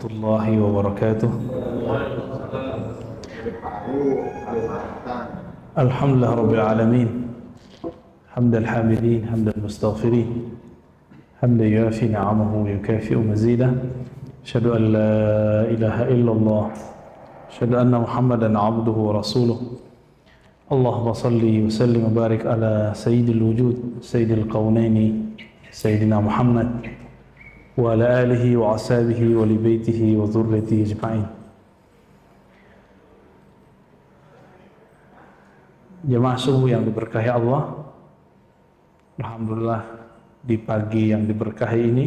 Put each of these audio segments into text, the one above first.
warahmatullahi wabarakatuh. Alhamdulillah rabbil alamin. Hamdal hamidin, hamdal mustaghfirin. Hamdan yuafi ni'amahu wa yukafi'u mazidah. Asyhadu an la ilaha illallah. Asyhadu anna Muhammadan abduhu wa rasuluh. Allahumma salli wa sallim wa barik ala sayyidil wujud, sayyidil qawnaini, sayyidina Muhammad wa ala alihi wa ashabihi wa li baitihi wa dhurriyyatihi ajma'in. Jemaah subuh yang diberkahi Allah, alhamdulillah di pagi yang diberkahi ini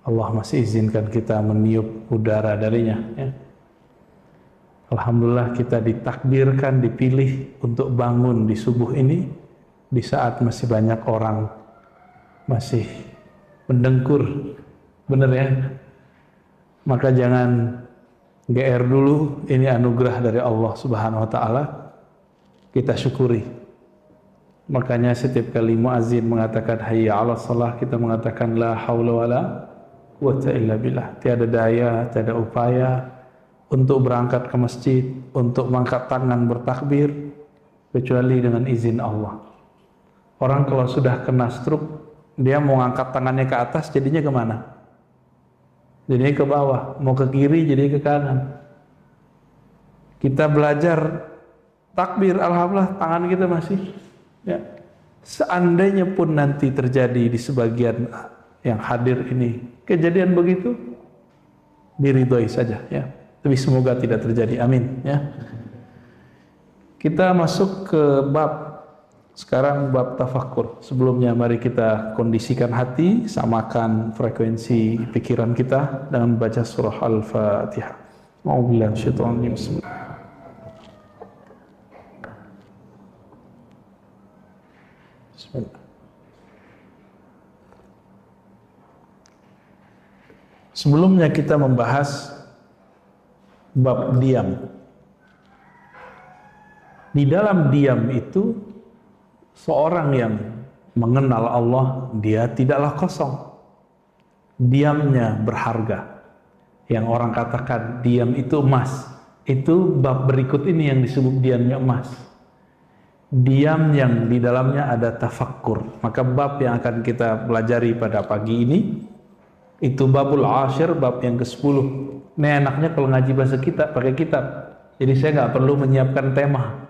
Allah masih izinkan kita meniup udara darinya, ya. Alhamdulillah kita ditakdirkan, dipilih untuk bangun di subuh ini di saat masih banyak orang masih mendengkur, bener ya? Maka jangan GR dulu, ini anugerah dari Allah Subhanahu wa Ta'ala, kita syukuri. Makanya setiap kali muazin mengatakan hayya 'alas shalah, kita mengatakan la haula wala quwwata illa billah. Tiada daya, tiada upaya untuk berangkat ke masjid, untuk mengangkat tangan bertakbir kecuali dengan izin Allah. Orang kalau sudah kena stroke, dia mau ngangkat tangannya ke atas, jadinya kemana? Jadinya ke bawah, mau ke kiri jadi ke kanan. Kita belajar takbir, alhamdulillah tangan kita masih, ya. Seandainya pun nanti terjadi di sebagian yang hadir ini kejadian begitu, diridhoi saja, ya. Tapi semoga tidak terjadi, amin, ya. Kita masuk ke bab sekarang, bab tafakkur. Sebelumnya mari kita kondisikan hati, samakan frekuensi pikiran kita dengan membaca surah Al-Fatihah. A'udzubillahi minasyaitonir rajim. Bismillah. Sebelumnya kita membahas bab diam. Di dalam diam itu, seorang yang mengenal Allah, dia tidaklah kosong. Diamnya berharga. Yang orang katakan diam itu emas. Itu bab berikut ini yang disebut diamnya emas. Diam yang di dalamnya ada tafakkur. Maka bab yang akan kita pelajari pada pagi ini, itu babul ashir, bab yang ke-10. Ini enaknya kalau ngaji bahasa kita pakai kitab. Jadi saya nggak perlu menyiapkan tema.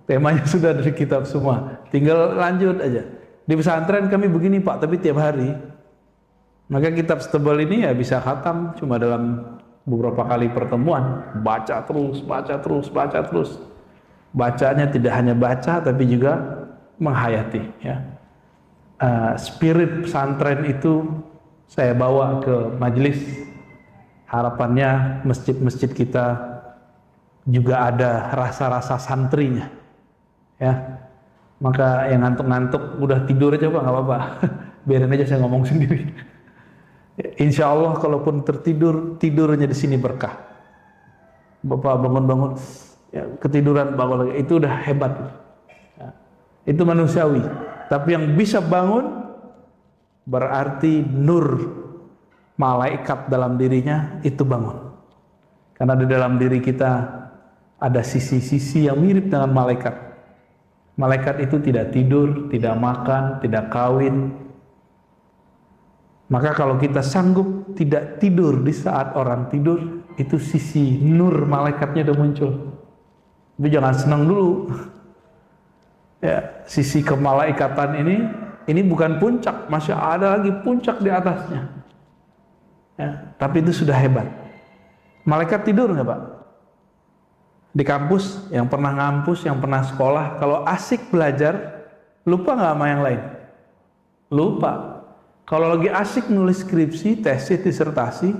Temanya sudah dari kitab semua. Tinggal lanjut aja. Di pesantren kami begini Pak, tapi tiap hari. Maka kitab setebal ini ya bisa khatam cuma dalam beberapa kali pertemuan. Baca terus, baca terus, baca terus. Bacanya tidak hanya baca, tapi juga menghayati. Ya. Spirit pesantren itu saya bawa ke majelis. Harapannya masjid-masjid kita juga ada rasa-rasa santrinya, ya. Maka yang ngantuk-ngantuk udah tidur aja Pak, nggak apa-apa. Biarin aja saya ngomong sendiri. Insya Allah kalaupun tertidur, tidurnya di sini berkah. Bapak bangun-bangun, ya, ketiduran bangun lagi, itu udah hebat. Ya. Itu manusiawi. Tapi yang bisa bangun berarti nur malaikat dalam dirinya itu bangun. Karena di dalam diri kita ada sisi-sisi yang mirip dengan malaikat. Malaikat itu tidak tidur, tidak makan, tidak kawin. Maka kalau kita sanggup tidak tidur di saat orang tidur, itu sisi nur malaikatnya udah muncul. Tapi jangan senang dulu. Ya, sisi kemalaikatan ini bukan puncak, masih ada lagi puncak di atasnya. Ya, tapi itu sudah hebat. Malaikat tidur nggak Pak? Di kampus, yang pernah ngampus, yang pernah sekolah, kalau asik belajar, lupa nggak sama yang lain? Lupa. Kalau lagi asik nulis skripsi, tesis, disertasi,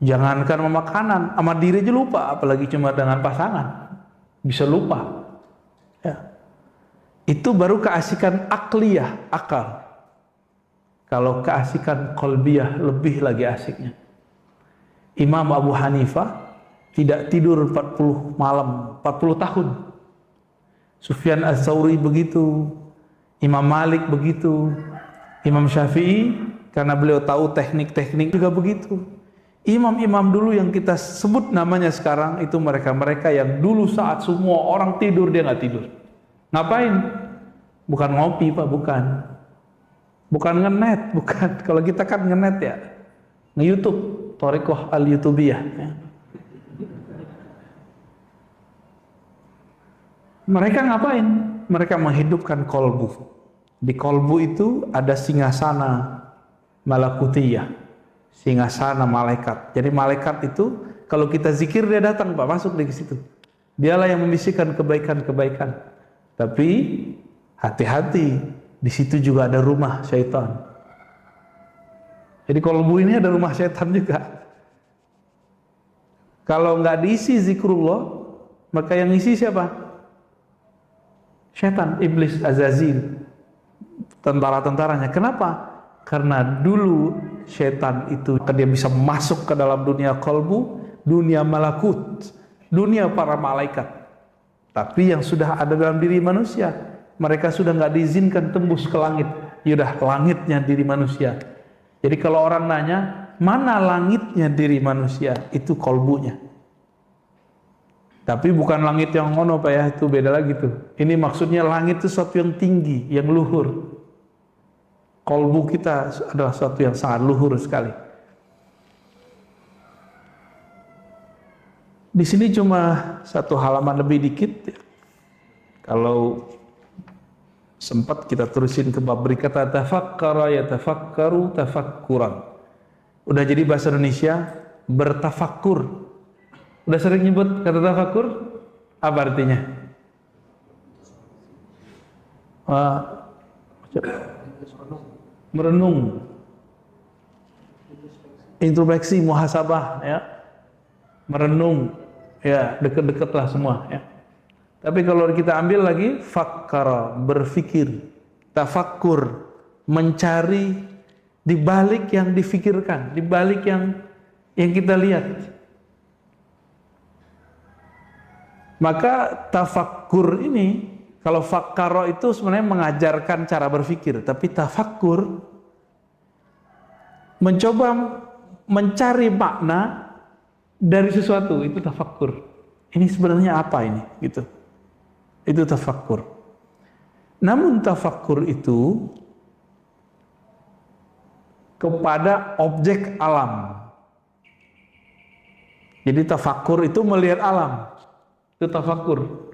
jangankan sama makanan, sama diri aja lupa, apalagi cuma dengan pasangan. Bisa lupa. Ya. Itu baru keasikan akliyah, akal. Kalau keasikan qalbiyah lebih lagi asiknya. Imam Abu Hanifah tidak tidur 40 malam, 40 tahun. Sufyan Az-Tsauri begitu, Imam Malik begitu, Imam Syafi'i karena beliau tahu teknik-teknik juga begitu. Imam-imam dulu yang kita sebut namanya sekarang itu mereka-mereka yang dulu saat semua orang tidur dia nggak tidur. Ngapain? Bukan ngopi Pak, bukan. Bukan ngenet, bukan. Kalau kita kan ngenet ya, nge-YouTube, Thariqah al-Youtubiyah. Ya. Mereka ngapain? Mereka menghidupkan kolbu. Di kolbu itu ada singgasana malakutiyah, singgasana malaikat. Jadi malaikat itu kalau kita zikir dia datang Pak, masuk di situ. Dialah yang membisikkan kebaikan-kebaikan. Tapi hati-hati, di situ juga ada rumah syaitan. Jadi kolbu ini ada rumah syaitan juga. Kalau nggak diisi zikrullah, maka yang isi siapa? Syaitan, iblis, Azazil, tentara-tentaranya. Kenapa? Karena dulu syaitan itu dia bisa masuk ke dalam dunia kolbu, dunia malakut, dunia para malaikat. Tapi yang sudah ada dalam diri manusia, mereka sudah nggak diizinkan tembus ke langit. Yaudah, langitnya diri manusia. Jadi kalau orang nanya, mana langitnya diri manusia? Itu kolbunya. Tapi bukan langit yang ngono Pak ya, itu beda lagi tuh. Ini maksudnya langit itu sesuatu yang tinggi, yang luhur. Kolbu kita adalah sesuatu yang sangat luhur sekali. Di sini cuma satu halaman lebih dikit. Kalau sempat kita terusin ke bab berikata tafakkara yatafakkaru tafakkuran. Udah jadi bahasa Indonesia bertafakkur. Udah sering nyebut kata tafakkur? Apa artinya? Merenung, introspeksi, muhasabah, ya, merenung, ya, deket-deketlah semua, ya. Tapi kalau kita ambil lagi, fakkara, berfikir, tafakkur, mencari di balik yang difikirkan, di balik yang kita lihat. Maka tafakkur ini, kalau fakkara itu sebenarnya mengajarkan cara berfikir, tapi tafakkur mencoba mencari makna dari sesuatu, itu tafakkur. Ini sebenarnya apa ini? Gitu. Itu tafakkur. Namun tafakkur itu kepada objek alam. Jadi tafakkur itu melihat alam. Itu tafakkur.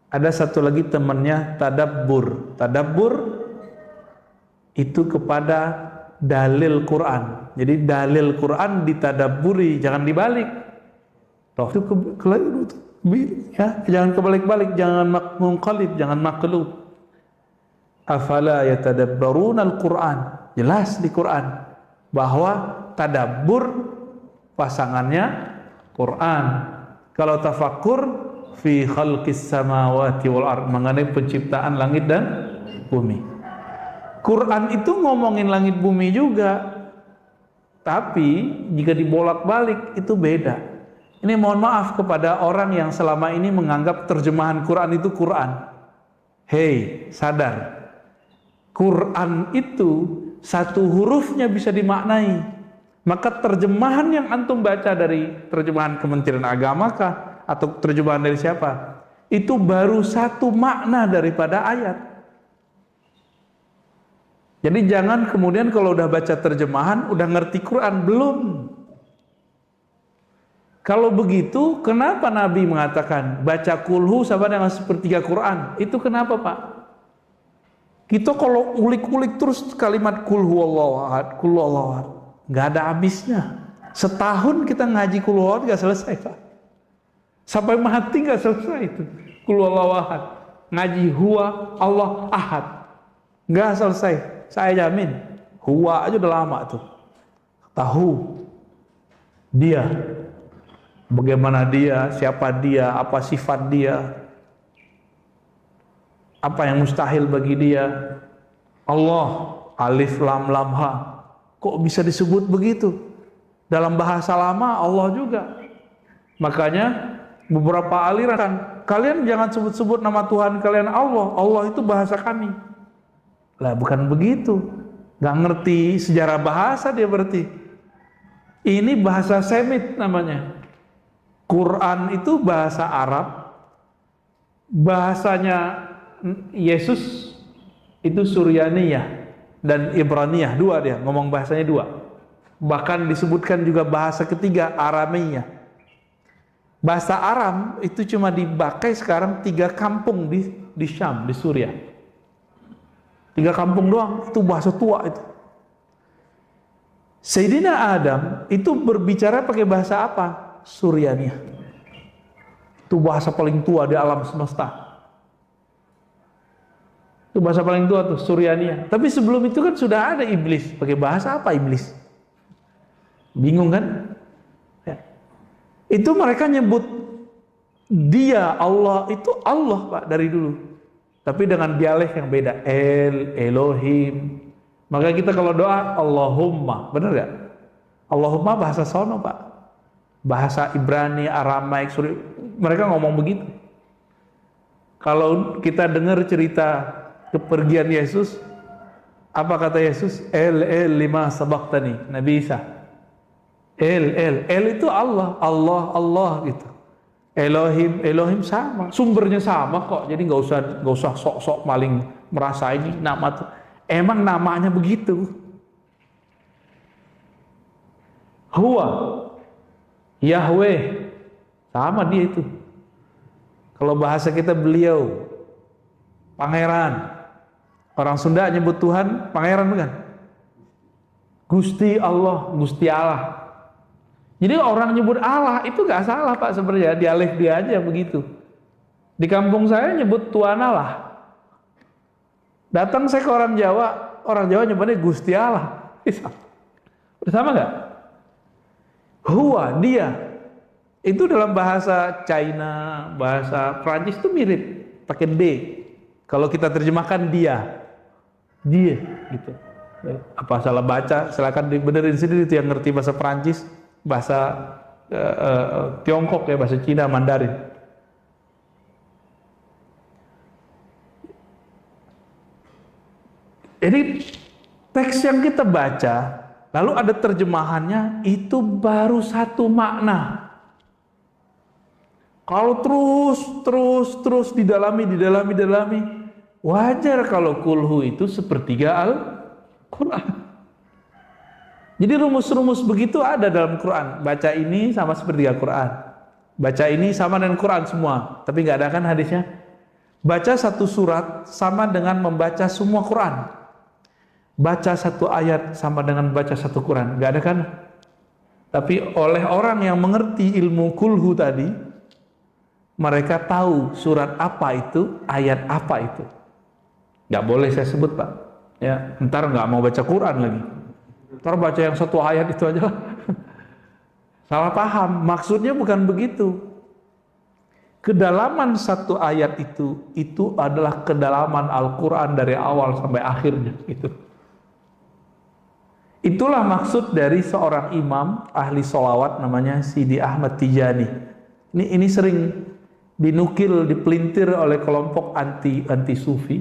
Ada satu lagi temannya tadabbur. Tadabbur itu kepada dalil Quran. Jadi dalil Quran ditadabburi, jangan dibalik. Toh itu ya, jangan kebalik-balik, jangan munqalib, jangan maqlub. Afala yatadabbaruna al-Quran. Jelas di Quran bahwa tadabbur pasangannya Quran. Kalau tafakkur fi khalqis samawati wal ard, mengenai penciptaan langit dan bumi. Quran itu ngomongin langit bumi juga. Tapi jika dibolak-balik itu beda. Ini mohon maaf kepada orang yang selama ini menganggap terjemahan Quran itu Quran. Hei, sadar. Quran itu satu hurufnya bisa dimaknai. Maka terjemahan yang antum baca dari terjemahan Kementerian Agama kah atau terjemahan dari siapa? Itu baru satu makna daripada ayat. Jadi jangan kemudian kalau udah baca terjemahan udah ngerti Quran, belum. Kalau begitu, kenapa Nabi mengatakan baca kulhu sama dengan sepertiga Quran? Itu kenapa Pak? Kita kalau ulik-ulik terus kalimat kulhu Allahu ahad, kulhu Allahu ahad, nggak ada habisnya. Setahun kita ngaji kulhu Allahu ahad nggak selesai Pak. Sampai mati nggak selesai itu kulhu Allahu ahad. Ngaji huwa Allah ahad nggak selesai. Saya jamin huwa aja udah lama tuh. Tahu dia, bagaimana dia, siapa dia, apa sifat dia, apa yang mustahil bagi dia. Allah, alif lam lam ha. Kok bisa disebut begitu? Dalam bahasa lama Allah juga. Makanya beberapa aliran, kalian jangan sebut-sebut nama Tuhan kalian Allah. Allah itu bahasa kami. Lah bukan begitu. Gak ngerti sejarah bahasa dia berarti. Ini bahasa Semit namanya. Quran itu bahasa Arab, bahasanya Yesus itu Suryaniyah dan Ibraniyah, dua dia, ngomong bahasanya dua. Bahkan disebutkan juga bahasa ketiga, Aramiyah. Bahasa Aram itu cuma dipakai sekarang 3 kampung di Syam, di Suriah. 3 kampung doang, itu bahasa tua itu. Sayyidina Adam itu berbicara pakai bahasa apa? Suryaniyah. Itu bahasa paling tua di alam semesta. Itu bahasa paling tua tuh, Suryaniyah. Tapi sebelum itu kan sudah ada iblis. Pakai bahasa apa iblis? Bingung kan? Ya. Itu mereka nyebut dia Allah, itu Allah Pak dari dulu. Tapi dengan dialek yang beda. Elohim. Maka kita kalau doa Allahumma, benar gak? Allahumma bahasa sono Pak. Bahasa Ibrani, Aramaik, Suri, mereka ngomong begitu. Kalau kita dengar cerita kepergian Yesus, apa kata Yesus? El lima sabaktani, Nabi Isa. El itu Allah, Allah gitu. Elohim sama, sumbernya sama kok. Jadi nggak usah sok-sok maling merasa ini nama tuh. Emang namanya begitu. Huwa, Yahweh, sama dia itu. Kalau bahasa kita beliau, pangeran. Orang Sunda nyebut Tuhan pangeran bukan? Gusti Allah, Gusti Allah. Jadi orang nyebut Allah itu gak salah Pak sebenarnya, dialek dia aja begitu. Di kampung saya nyebut Tuan Allah. Datang saya ke orang Jawa nyebutnya Gusti Allah. Udah sama gak? Huwa, dia. Itu dalam bahasa China, bahasa Prancis itu mirip, pakai D. Kalau kita terjemahkan dia gitu. Apa salah baca? Silakan dibenerin sendiri itu yang ngerti bahasa Prancis, bahasa Tiongkok ya, bahasa Cina, Mandarin. Jadi teks yang kita baca, lalu ada terjemahannya, itu baru satu makna. Kalau terus didalami, wajar kalau kulhu itu sepertiga Al-Quran. Jadi rumus-rumus begitu ada dalam Quran. Baca ini sama sepertiga Quran. Baca ini sama dengan Quran semua. Tapi nggak ada kan hadisnya? Baca satu surat sama dengan membaca semua Quran. Baca satu ayat sama dengan baca satu Quran. Nggak ada kan? Tapi oleh orang yang mengerti ilmu kulhu tadi, mereka tahu surat apa itu, ayat apa itu. Nggak boleh saya sebut Pak. Ya, ntar nggak mau baca Quran lagi. Ntar baca yang satu ayat itu aja. Salah paham. Maksudnya bukan begitu. Kedalaman satu ayat itu adalah kedalaman Al-Quran dari awal sampai akhirnya. Itulah maksud dari seorang imam ahli sholawat namanya Sidi Ahmad Tijani. Ini sering dinukil, dipelintir oleh kelompok anti sufi.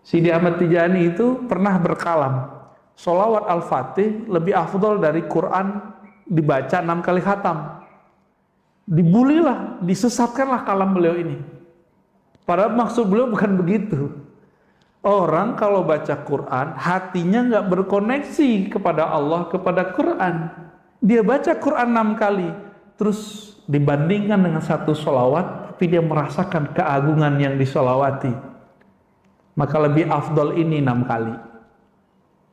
Sidi Ahmad Tijani itu pernah berkalam, sholawat Al-Fatih lebih afdol dari Quran dibaca 6 kali khatam. Dibulilah, disesatkanlah kalam beliau ini. Padahal maksud beliau bukan begitu. Orang kalau baca Quran, hatinya nggak berkoneksi kepada Allah, kepada Quran. Dia baca Quran 6 kali, terus dibandingkan dengan satu sholawat, tapi dia merasakan keagungan yang disolawati. Maka lebih afdol ini 6 kali.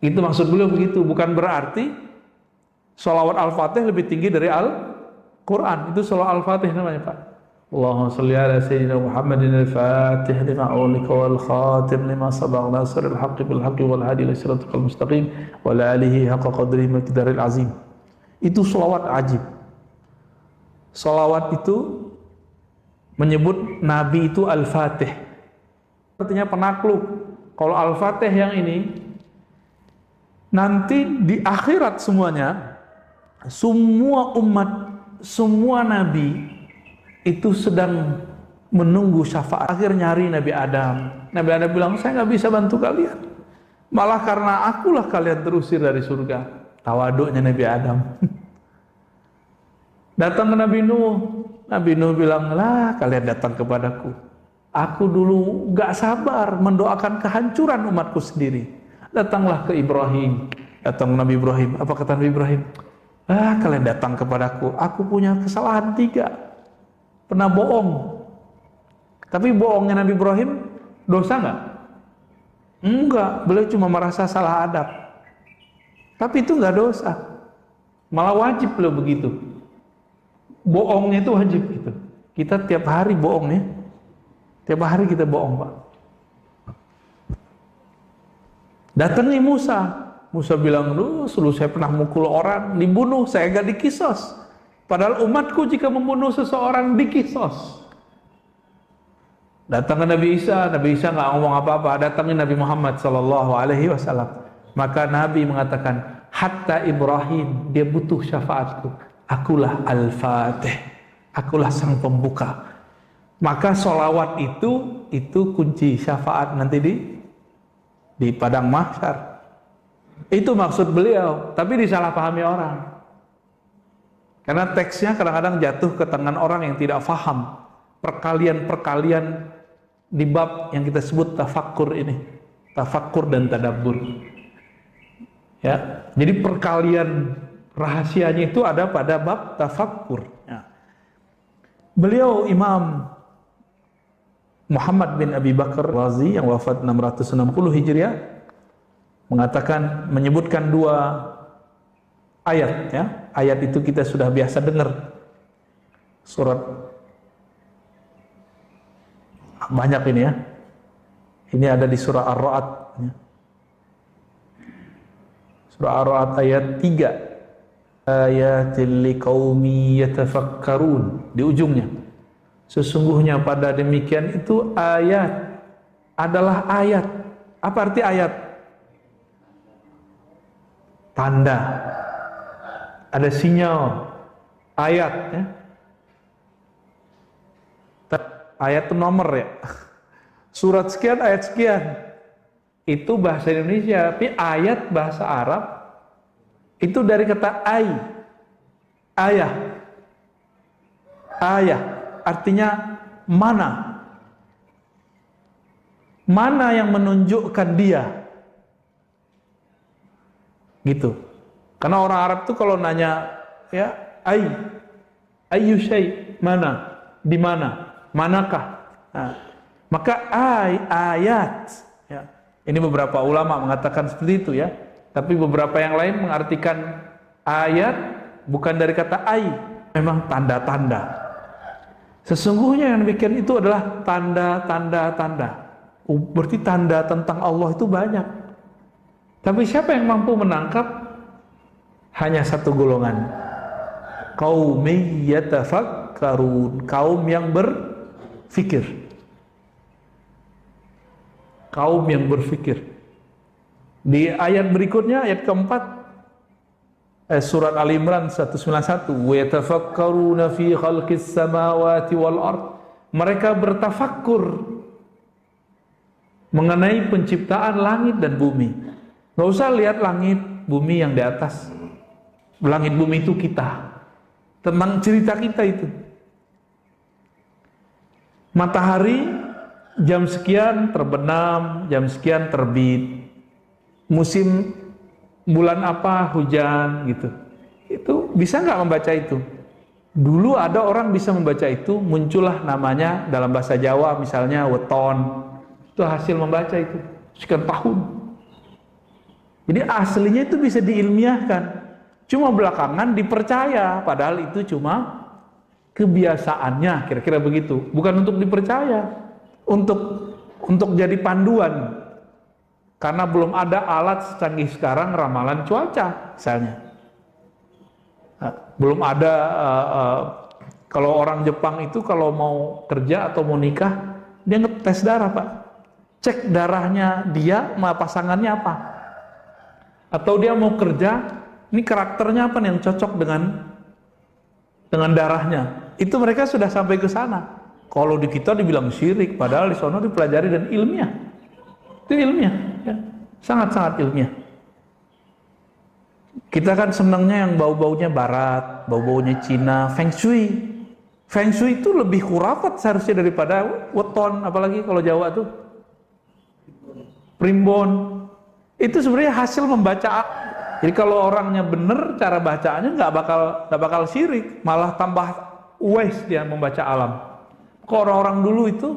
Itu maksud beliau begitu. Bukan berarti sholawat Al-Fatih lebih tinggi dari Al-Quran. Itu sholawat Al-Fatih namanya Pak. Allahumma salli ala sayyidina Muhammadin al-Fatih lima ulika wal khatim lima sabaq nasiril haqqi bil haqqi wal hadi ila siratal mustaqim wa la alihi haqqa qadrihi miqdaril azim. Itu sholawat ajib. Sholawat itu menyebut Nabi itu Al-Fatih, artinya penakluk. Kalau Al-Fatih yang ini nanti di akhirat semuanya, semua umat, semua Nabi itu sedang menunggu syafaat. Akhir nyari Nabi Adam. Nabi Adam bilang, saya nggak bisa bantu kalian. Malah karena akulah kalian terusir dari surga. Tawaduknya Nabi Adam. Datang ke Nabi Nuh. Nabi Nuh bilang, lah kalian datang kepadaku. Aku dulu gak sabar mendoakan kehancuran umatku sendiri. Datanglah ke Ibrahim. Datang Nabi Ibrahim. Apa kata Nabi Ibrahim? Ah, kalian datang kepadaku. Aku punya kesalahan 3. Pernah bohong. Tapi bohongnya Nabi Ibrahim dosa gak? Enggak. Beliau cuma merasa salah adab. Tapi itu gak dosa. Malah wajib beliau begitu. Bohongnya itu wajib gitu. Kita tiap hari bohong ya. Tiap hari kita bohong, Pak. Datang nih Musa. Musa bilang, dulu saya pernah mukul orang, dibunuh, saya gak dikisos. Padahal umatku jika membunuh seseorang dikisos. Datang ke Nabi Isa gak ngomong apa-apa. Datangnya Nabi Muhammad SAW. Maka Nabi mengatakan, hatta Ibrahim, dia butuh syafaatku. Akulah Al-Fatih, akulah sang pembuka. Maka sholawat itu kunci syafaat nanti di padang mahsyar. Itu maksud beliau, tapi disalahpahami orang. Karena teksnya kadang-kadang jatuh ke tangan orang yang tidak faham perkalian-perkalian di bab yang kita sebut tafakkur ini, tafakkur dan tadabbur. Ya, jadi perkalian rahasianya itu ada pada bab tafakkur. Ya. Beliau Imam Muhammad bin Abi Bakar Razi yang wafat 660 Hijriah mengatakan, menyebutkan 2 ayat ya. Ayat itu kita sudah biasa dengar. Surat banyak ini ya. Ini ada di surah Ar-Ra'd ya. Surah Ar-Ra'd ayat 3. Ayatil liqaumi yatafakkarun, di ujungnya. Sesungguhnya pada demikian itu ayat adalah ayat. Apa arti ayat? Tanda. Ada sinyal. Ayat ya. Ayat itu nomor ya. Surat sekian, ayat sekian. Itu bahasa Indonesia, tapi ayat bahasa Arab itu dari kata ayah. Ayah artinya mana yang menunjukkan dia gitu. Karena orang Arab tuh kalau nanya ya ayu syai, mana, di mana, manakah, nah, maka ayat ya. Ini beberapa ulama mengatakan seperti itu ya. Tapi beberapa yang lain mengartikan ayat bukan dari kata memang tanda-tanda. Sesungguhnya yang demikian itu adalah tanda-tanda. Berarti tanda tentang Allah itu banyak. Tapi siapa yang mampu menangkap? Hanya satu golongan. Qaumi yatafakkarun, kaum yang berfikir. Kaum yang berfikir. Di ayat berikutnya, ayat keempat, surat Al-Imran 191, wa yatafakkaruna fi khalqis samawati wal ard. Mereka bertafakkur mengenai penciptaan langit dan bumi. Gak usah lihat langit bumi yang di atas. Langit bumi itu kita. Tentang cerita kita itu. Matahari jam sekian terbenam, jam sekian terbit. Musim bulan apa hujan gitu. Itu bisa nggak membaca itu? Dulu ada orang bisa membaca itu, muncullah namanya dalam bahasa Jawa misalnya weton. Itu hasil membaca itu sekian tahun. Jadi aslinya itu bisa diilmiahkan. Cuma belakangan dipercaya, padahal itu cuma kebiasaannya, kira-kira begitu. Bukan untuk dipercaya, untuk jadi panduan. Karena belum ada alat secanggih sekarang ramalan cuaca misalnya. Belum ada kalau orang Jepang itu kalau mau kerja atau mau nikah, dia ngetes darah, Pak. Cek darahnya dia sama pasangannya apa. Atau dia mau kerja, ini karakternya apa nih yang cocok dengan darahnya. Itu mereka sudah sampai ke sana. Kalau di kita dibilang syirik, padahal di sana dipelajari dan ilmiah. Itu ilmiah, ya. Sangat-sangat ilmiah. Kita kan senangnya yang bau-baunya barat, bau-baunya Cina, Feng Shui. Feng Shui itu lebih khurafat seharusnya daripada weton, apalagi kalau Jawa tuh. Primbon. Itu sebenarnya hasil membaca. Jadi kalau orangnya bener cara bacaannya nggak bakal syirik, malah tambah wise dia membaca alam. Kok orang-orang dulu itu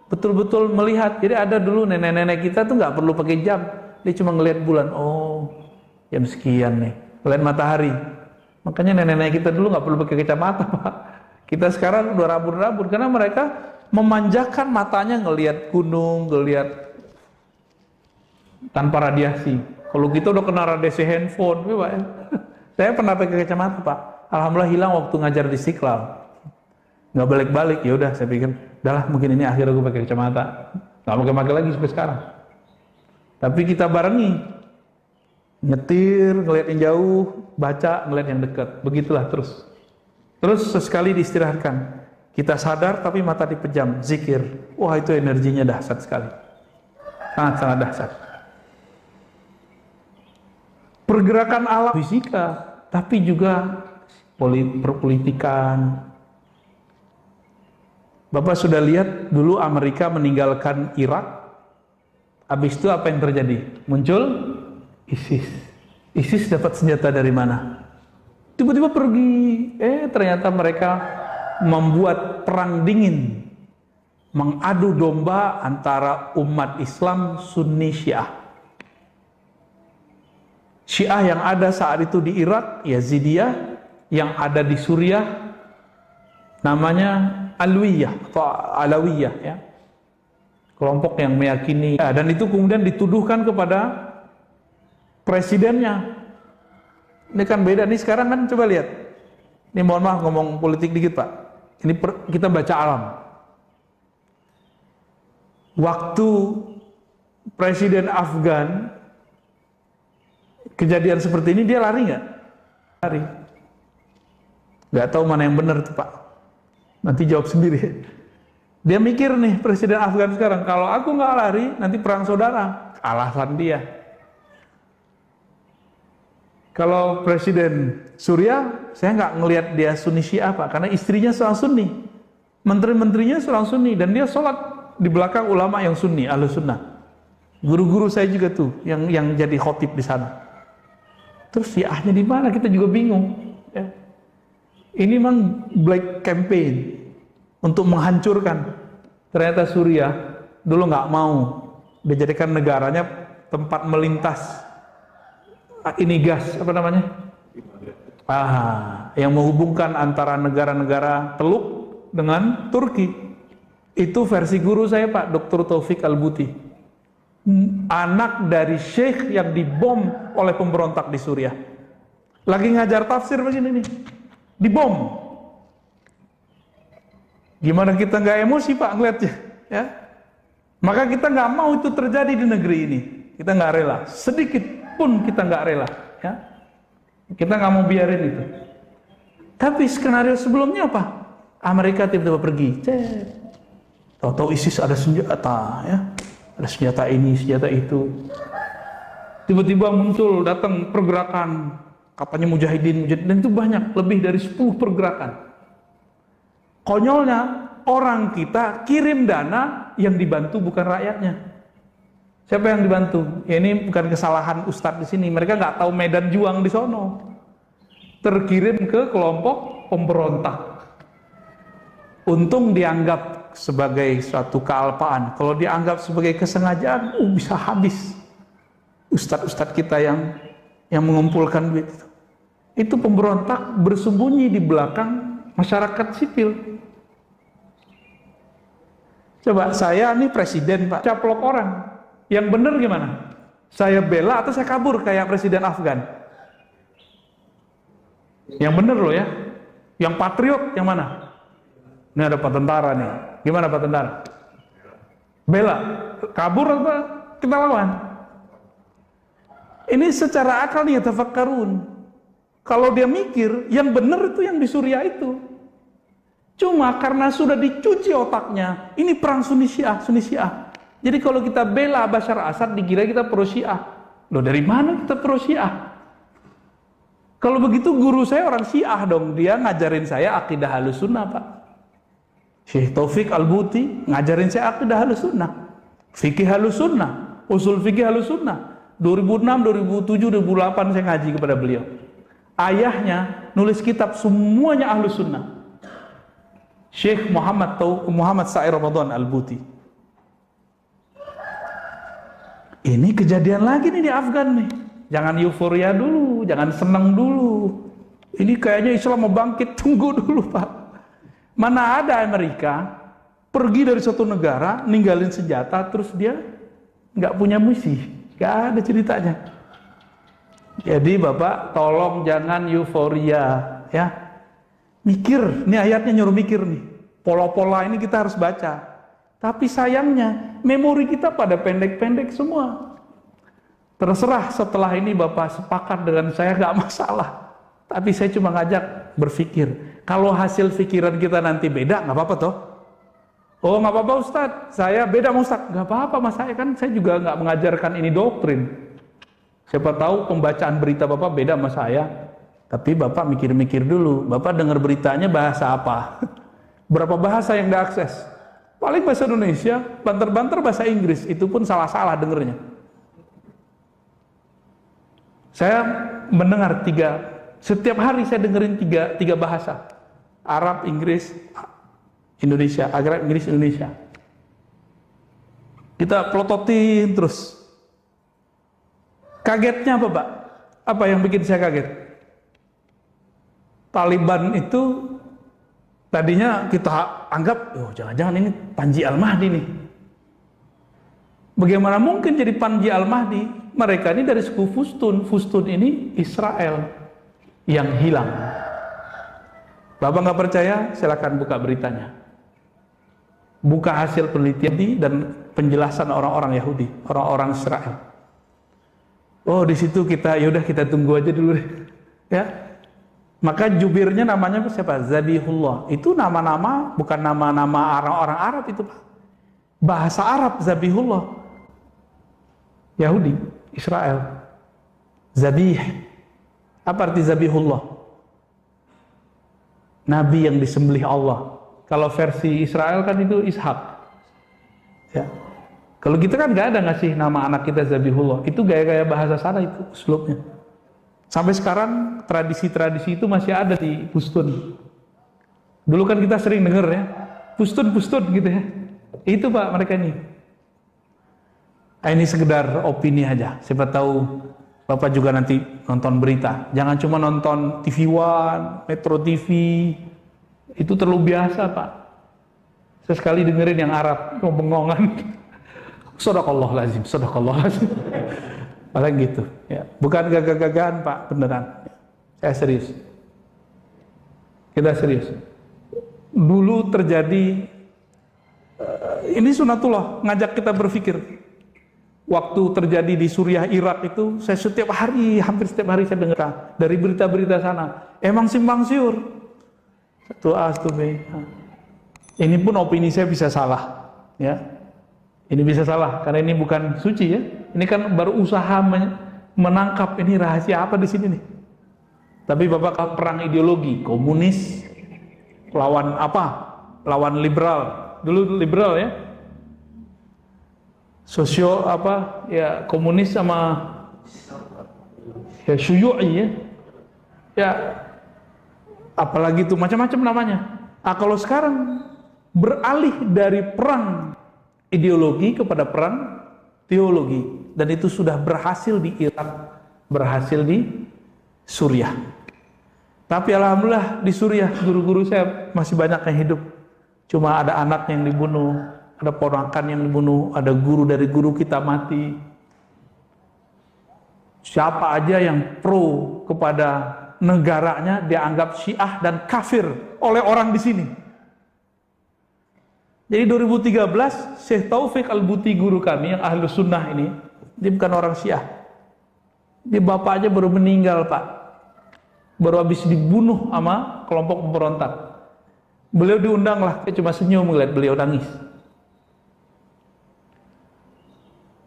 betul-betul melihat. Jadi ada dulu nenek-nenek kita tuh nggak perlu pakai jam, dia cuma ngelihat bulan. Oh, jam sekian nih, ngelihat matahari. Makanya nenek-nenek kita dulu nggak perlu pakai kacamata, Pak. Kita sekarang udah rabun-rabun karena mereka memanjakan matanya ngelihat gunung, ngelihat tanpa radiasi. Kalau kita udah kena radiasi handphone, Pak. Saya pernah pakai kacamata, Pak. Alhamdulillah hilang waktu ngajar di Istiqlal. Nggak balik-balik, ya udah saya pikir, udahlah mungkin ini akhir aku pakai kacamata. Nggak pakai lagi sampai sekarang. Tapi kita barengi, nyetir, ngeliat yang jauh, baca, ngeliat yang dekat. Begitulah terus. Terus sesekali diistirahatkan. Kita sadar tapi mata dipejam, zikir. Wah, itu energinya dahsyat sekali. Sangat-sangat dahsyat. Pergerakan alam fisika, tapi juga perpolitikan. Bapak sudah lihat dulu Amerika meninggalkan Irak. Habis itu apa yang terjadi? Muncul ISIS. ISIS dapat senjata dari mana? Tiba-tiba pergi. Ternyata mereka membuat perang dingin, mengadu domba antara umat Islam Sunni Syiah. Syiah yang ada saat itu di Irak, Yazidiyah, yang ada di Suriah namanya Alwiyah atau Alawiyah, ya. Kelompok yang meyakini, dan itu kemudian dituduhkan kepada presidennya. Ini kan beda nih sekarang kan, coba lihat. Ini mohon maaf ngomong politik dikit, Pak. Ini kita baca alam. Waktu presiden Afgan kejadian seperti ini, dia lari nggak? Lari. Nggak tahu mana yang benar tuh, Pak. Nanti jawab sendiri. Dia mikir nih, presiden Afgan sekarang, kalau aku nggak lari, nanti perang saudara. Alasan dia. Kalau presiden Suriah, saya nggak ngelihat dia Sunni Syiah, Pak, karena istrinya seorang Sunni, menteri-menterinya seorang Sunni, dan dia sholat di belakang ulama yang Sunni, Ahlus Sunnah. Guru-guru saya juga tuh, yang jadi khotib di sana. Terus Syiahnya di mana? Kita juga bingung. Ya. Ini memang black campaign untuk menghancurkan. Ternyata Suriah dulu nggak mau dijadikan negaranya tempat melintas ini gas, apa namanya? Yang menghubungkan antara negara-negara Teluk dengan Turki. Itu versi guru saya, Pak, Dr. Taufik Al-Buti. Anak dari syekh yang dibom oleh pemberontak di Suriah. Lagi ngajar tafsir begini nih, dibom. Gimana kita nggak emosi, Pak, ngeliatnya, ya? Maka kita nggak mau itu terjadi di negeri ini. Kita nggak rela, sedikit pun kita nggak rela, ya. Kita nggak mau biarin itu. Tapi skenario sebelumnya apa? Amerika tiba-tiba pergi, tahu-tahu ISIS ada senjata, ya. Ada senjata ini, senjata itu. Tiba-tiba muncul, datang pergerakan, katanya mujahidin, dan itu banyak, lebih dari 10 pergerakan. Konyolnya, orang kita kirim dana yang dibantu bukan rakyatnya. Siapa yang dibantu? Ya, ini bukan kesalahan Ustadz di sini. Mereka nggak tahu medan juang di sono. Terkirim ke kelompok pemberontak. Untung dianggap sebagai suatu kealpaan. Kalau dianggap sebagai kesengajaan, bisa habis. Ustadz-ustadz kita yang mengumpulkan duit itu. Itu pemberontak bersembunyi di belakang masyarakat sipil. Coba saya nih presiden, Pak, caplok orang. Yang benar gimana? Saya bela atau saya kabur kayak presiden Afgan? Yang benar loh, ya. Yang patriot yang mana? Ini ada Pak Tentara nih. Gimana Pak Tentara? Bela, kabur apa kita lawan? Ini secara akal nih, tafakkarun. Kalau dia mikir, yang benar itu yang di Suriah itu. Cuma karena sudah dicuci otaknya, ini perang Sunni Syiah, Sunni Syiah. Jadi kalau kita bela Bashar Assad, dikira kita pro Syiah. Loh, dari mana kita pro Syiah? Kalau begitu guru saya orang Syiah dong, dia ngajarin saya akidah Ahlussunnah, Pak. Syekh Taufik Al-Buti ngajarin saya akidah Ahlussunnah, fikih Ahlussunnah, usul fikih Ahlussunnah. 2006, 2007, 2008 saya ngaji kepada beliau. Ayahnya nulis kitab semuanya Ahlussunnah. Syekh Muhammad Sa'i Ramadan Al-Buti. Ini kejadian lagi nih di Afgan nih. Jangan euforia dulu, jangan senang dulu. Ini kayaknya Islam mau bangkit, tunggu dulu, Pak. Mana ada Amerika pergi dari suatu negara, ninggalin senjata, terus dia nggak punya misi. Nggak ada ceritanya. Jadi Bapak, tolong jangan euforia, ya. Mikir, ini ayatnya nyuruh mikir nih. Pola-pola ini kita harus baca. Tapi sayangnya, memori kita pada pendek-pendek semua. Terserah setelah ini Bapak sepakat dengan saya, nggak masalah. Tapi saya cuma ngajak berpikir. Kalau hasil pikiran kita nanti beda, nggak apa-apa toh. Oh nggak apa-apa Ustadz, saya beda sama Ustadz. Nggak apa-apa mas, saya juga nggak mengajarkan ini doktrin. Siapa tahu pembacaan berita Bapak beda sama saya. Tapi Bapak mikir-mikir dulu, Bapak dengar beritanya bahasa apa? Berapa bahasa yang diakses? Paling bahasa Indonesia, banter-banter bahasa Inggris, itu pun salah-salah dengernya. Saya mendengar setiap hari saya dengerin tiga bahasa. Arab, Inggris, Indonesia, Arab, Inggris, Indonesia. Kita pelototin terus. Kagetnya apa Pak? Apa yang bikin saya kaget? Taliban itu tadinya kita anggap, oh jangan-jangan ini Panji Al-Mahdi nih. Bagaimana mungkin jadi Panji Al-Mahdi? Mereka ini dari suku Fustun. Fustun ini Israel yang hilang. Bapak nggak percaya? Silakan buka beritanya. Buka hasil penelitian dan penjelasan orang-orang Yahudi, orang-orang Israel. Oh di situ yaudah kita tunggu aja dulu deh. Ya. Maka jubirnya namanya siapa? Zabihullah. Itu nama-nama, bukan nama-nama orang-orang Arab itu Pak. Bahasa Arab Zabihullah. Yahudi, Israel. Zabih. Apa arti Zabihullah? Nabi yang disembelih Allah. Kalau versi Israel kan itu Ishak. Ya. Kalau kita kan nggak ada ngasih nama anak kita Zabihullah. Itu gaya-gaya bahasa sana itu uslubnya. Sampai sekarang tradisi-tradisi itu masih ada di Pustun. Dulu kan kita sering dengar ya, Pustun gitu ya. Itu Pak mereka ini. Ini sekedar opini aja. Siapa tahu Bapak juga nanti nonton berita. Jangan cuma nonton TV One, Metro TV. Itu terlalu biasa Pak. Sesekali dengerin yang Arab, ngomong-ngomongan. Sadaqallahul azim. Paling gitu. Ya. Bukan gagah-gagahan Pak, beneran. Saya serius. Kita serius. Dulu terjadi, ini sunatullah, ngajak kita berpikir. Waktu terjadi di Suriah, Irak itu, saya hampir setiap hari saya dengar dari berita-berita sana. Emang simpang siur. Satu A, satu B. Ini pun opini saya bisa salah. Ya. Ini bisa salah, karena ini bukan suci ya. Ini kan baru usaha menangkap ini rahasia apa di sini nih. Tapi Bapak perang ideologi, komunis, lawan apa? Lawan liberal. Dulu liberal ya. Sosio apa ya, komunis sama ya syuyu'i ya. Ya apalagi itu macam-macam namanya. Nah, kalau sekarang beralih dari perang ideologi kepada perang teologi, dan itu sudah berhasil di Irak, berhasil di Suriah. Tapi alhamdulillah di Suriah guru-guru saya masih banyak yang hidup. Cuma ada anak yang dibunuh, ada ponakan yang dibunuh, ada guru dari guru kita mati. Siapa aja yang pro kepada negaranya dianggap Syiah dan kafir oleh orang di sini. Jadi 2013 Syekh Taufik Al-Buti guru kami yang Ahlussunnah ini, dia bukan orang Syiah. Dia bapaknya baru meninggal Pak, baru habis dibunuh sama kelompok pemberontak. Beliau diundang lah, saya cuma senyum melihat beliau nangis.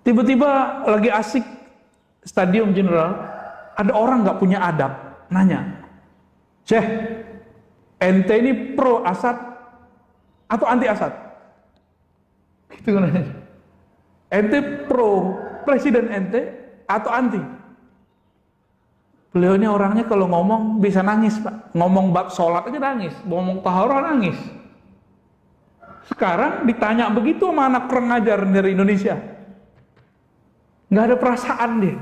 Tiba-tiba lagi asik Stadium Jenderal, ada orang nggak punya adab, nanya, Syekh, ente ini pro Asad atau anti Asad? Gitu kan nanya. Ente pro presiden ente atau anti? Beliau ini orangnya kalau ngomong bisa nangis, Pak. Ngomong bab sholat aja nangis, ngomong taharah nangis. Sekarang ditanya begitu sama anak kurang ajar dari Indonesia, nggak ada perasaan dia.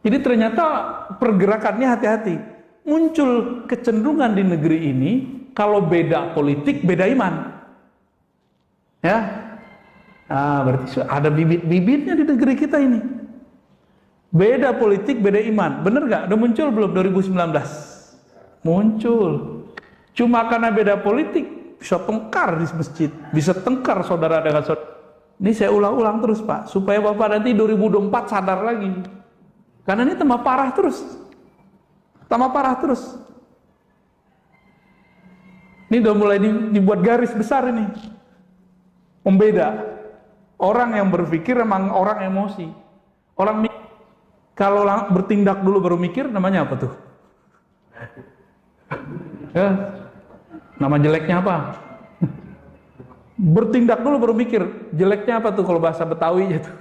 Jadi ternyata pergerakannya hati-hati. Muncul kecenderungan di negeri ini, kalau beda politik, beda iman. Ya, berarti ada bibit-bibitnya di negeri kita ini. Beda politik, beda iman. Bener gak? Udah muncul belum 2019? Muncul. Cuma karena beda politik, bisa tengkar di masjid. Bisa tengkar saudara dengan saudara. Ini saya ulang-ulang terus, Pak. Supaya Bapak nanti 2024 sadar lagi. Karena ini tambah parah terus. Tambah parah terus. Ini udah mulai dibuat garis besar ini. Membeda. Orang yang berpikir emang orang emosi. Orang kalau bertindak dulu baru mikir, namanya apa tuh? Ya, nama jeleknya apa? Bertindak dulu baru mikir, jeleknya apa tuh kalau bahasa Betawi itu?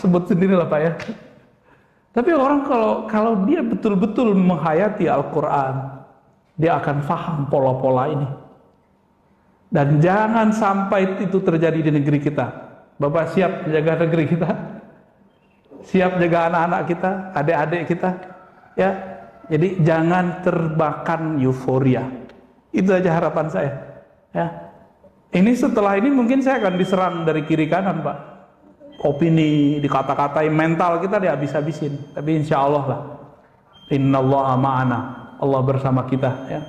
Sebut sendiri lah Pak ya. Tapi orang kalau dia betul-betul menghayati Al-Quran, dia akan paham pola-pola ini. Dan jangan sampai itu terjadi di negeri kita. Bapak siap menjaga negeri kita? Siap jaga anak-anak kita, adik-adik kita, ya. Jadi jangan terbakan euforia. Itu aja harapan saya. Ya. Ini setelah ini mungkin saya akan diserang dari kiri kanan, Pak. Opini, dikata-katain, mental kita dihabis-habisin. Tapi insya Allah lah. Innallaha ma'ana. Allah bersama kita. Ya.